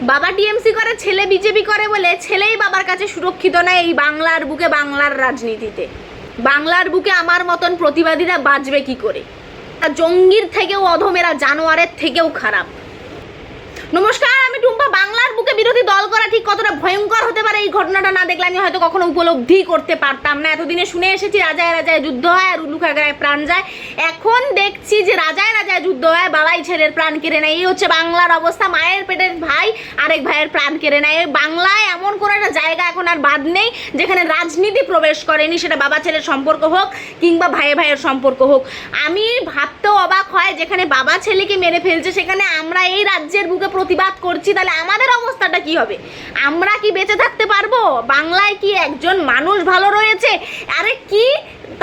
বাবা টিএমসি করে, ছেলে বিজেপি করে বলে ছেলেই বাবার কাছে সুরক্ষিত নয় এই বাংলার বুকে, বাংলার রাজনীতিতে। বাংলার বুকে আমার মতন প্রতিবাদীরা বাঁচবে কি করে? জঙ্গির থেকেও অধমেরা, জানোয়ারের থেকেও খারাপ। নমস্কার, আমি টুম্পা। বাংলার বুকে বিরোধী দল করা ঠিক কতটা ভয়ঙ্কর হতে পারে এই ঘটনাটা না দেখলে আমি হয়তো কখনো উপলব্ধি করতে পারতাম না। এতদিনে শুনে এসেছি রাজায় রাজায় যুদ্ধ হয় আর উলু খাগড়ায় প্রাণ যায়। এখন দেখছি যে রাজায় রাজায় যুদ্ধ হয়, বাবাই ছেলের প্রাণ কেড়ে নেয়। এই হচ্ছে বাংলার অবস্থা। মায়ের পেটের ভাই আরেক ভাইয়ের প্রাণ কেড়ে নেয়। বাংলায় এমন কোনো একটা জায়গা এখন আর বাদ নেই যেখানে রাজনীতি প্রবেশ করেনি, সেটা বাবা ছেলের সম্পর্ক হোক কিংবা ভাইয়ে ভাইয়ের সম্পর্ক হোক। আমি ভাবতেও অবাক হয়, যেখানে বাবা ছেলেকে মেরে ফেলছে সেখানে আমরা এই রাজ্যের বুকে প্রতিবাদ করছি, তাহলে আমাদের অবস্থাটা কি হবে? আমরা কি বেঁচে থাকতে পারবো? বাংলায় কি একজন মানুষ ভালো রয়েছে? আরে কি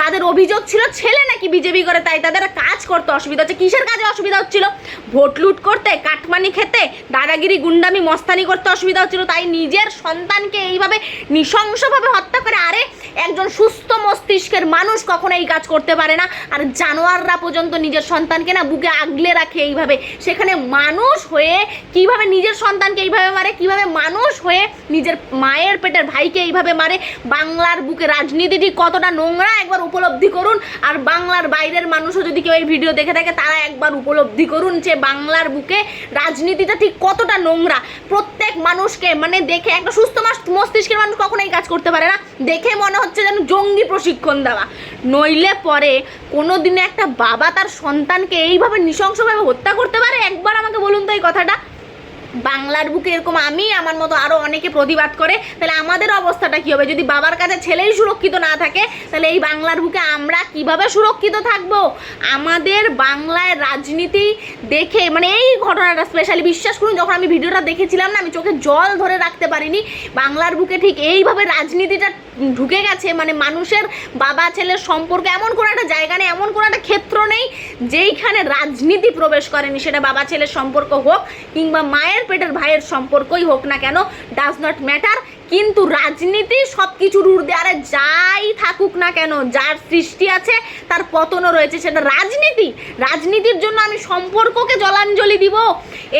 তাদের অভিযোগ ছিল ছেলে নাকি বিজেপি করে, তাই তাদের কাজ করতে অসুবিধা হচ্ছে। কিসের কাজে অসুবিধা হচ্ছিল? ভোট লুট করতে, কাটমানি খেতে, দাদাগিরি গুন্ডামি মস্তানি করতে অসুবিধা হচ্ছিল, তাই নিজের সন্তানকে এইভাবে নৃশংসভাবে হত্যা করে। আরে একজন সুস্থ মস্তিষ্কের মানুষ কখনো এই কাজ করতে পারে না। আর জানোয়াররা পর্যন্ত নিজের সন্তানকে না বুকে আগলে রাখে এইভাবে। সেখানে মানুষ হয়ে কিভাবে নিজের সন্তানকে এইভাবে মারে, কিভাবে মানুষ হয়ে নিজের মায়ের পেটের ভাইকে এইভাবে মারে। বাংলার বুকে রাজনীতিটি কতটা নোংরা একবার উপলব্ধি করুন। আর বাংলার বাইরের মানুষও যদি কেউ এই ভিডিও দেখে থাকে তারা একবার উপলব্ধি করুন যে বাংলার বুকে রাজনীতিটা ঠিক কতটা নোংরা। প্রত্যেক মানুষকে মানে দেখে, একটা সুস্থ মস্তিষ্কের মানুষ কখনো এই কাজ করতে পারে না। দেখে মনে হচ্ছে যেন জঙ্গি প্রশিক্ষণ দেওয়া। নইলে পরে কোনো দিনে একটা বাবা তার সন্তানকে এইভাবে নৃশংসভাবে হত্যা করতে পারে? একবার আমাকে বলুন তো এই কথাটা। বাংলার বুকে এরকম আমি আমার মতো আরও অনেকে প্রতিবাদ করে, তাহলে আমাদের অবস্থাটা কী হবে? যদি বাবার কাছে ছেলেই সুরক্ষিত না থাকে তাহলে এই বাংলার বুকে আমরা কিভাবে সুরক্ষিত থাকব? আমাদের বাংলায় রাজনীতি দেখে মানে এই ঘটনাটা স্পেশালি বিশ্বাস করুন, যখন আমি ভিডিওটা দেখেছিলাম না, আমি চোখে জল ধরে রাখতে পারিনি। বাংলার বুকে ঠিক এইভাবে রাজনীতিটা ঢুকে গেছে, মানে মানুষের বাবা ছেলের সম্পর্ক এমন কোনো একটা জায়গা নেই, এমন কোনো একটা ক্ষেত্র নেই যেইখানে রাজনীতি প্রবেশ করেনি। সেটা বাবা ছেলের সম্পর্ক হোক কিংবা মায়ের পেটের ভাইয়ের সম্পর্কই হোক না কেন, ডাজ নট ম্যাটার। কিন্তু রাজনীতি সব কিছুর ঊর্ধ্বে। আরে যাই থাকুক না কেন, যার সৃষ্টি আছে তার পতনও রয়েছে, সেটা রাজনীতি। রাজনীতির জন্য আমি সম্পর্ককে জলাঞ্জলি দিব?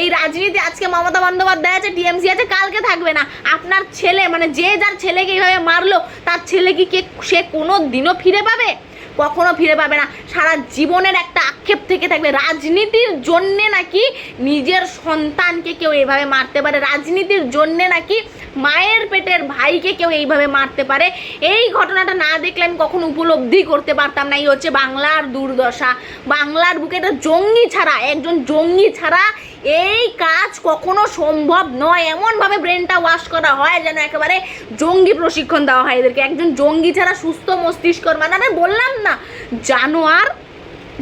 এই রাজনীতি আজকে মমতা বন্দ্যোপাধ্যায় আছে, টিএমসি আছে, কালকে থাকবে না। আপনার ছেলে মানে যে যার ছেলেকে এইভাবে মারলো, তার ছেলে কি সে কোনো দিনও ফিরে পাবে? কখনো ফিরে পাবে না। সারা জীবনের একটা আক্ষেপ থেকে থাকবে। রাজনীতির জন্যে নাকি নিজের সন্তানকে কেউ এইভাবে মারতে পারে, রাজনীতির জন্যে নাকি মায়ের পেটের ভাইকে কেউ এইভাবে মারতে পারে। এই ঘটনাটা না দেখলে আমি কখনো উপলব্ধি করতে পারতাম না। এই হচ্ছে বাংলার দুর্দশা। বাংলার বুকে একটা জঙ্গি ছাড়া, একজন জঙ্গি ছাড়া এই কাজ কখনো সম্ভব নয়। এমনভাবে ব্রেনটা ওয়াশ করা হয় যেন একেবারে জঙ্গি প্রশিক্ষণ দেওয়া হয় এদেরকে। একজন জঙ্গি ছাড়া সুস্থ মস্তিষ্কর মানে আমি বললাম না, জানোয়ার,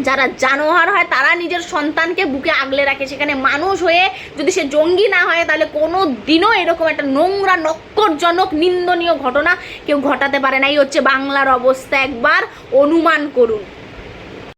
যারা জানোয়ার হয় তারা নিজের সন্তানকে বুকে আগলে রাখে। সেখানে মানুষ হয়ে যদি সে জঙ্গি না হয় তাহলে কোনো দিনও এরকম একটা নোংরা নক্করজনক নিন্দনীয় ঘটনা কেউ ঘটাতে পারে না। এই হচ্ছে বাংলার অবস্থা, একবার অনুমান করুন।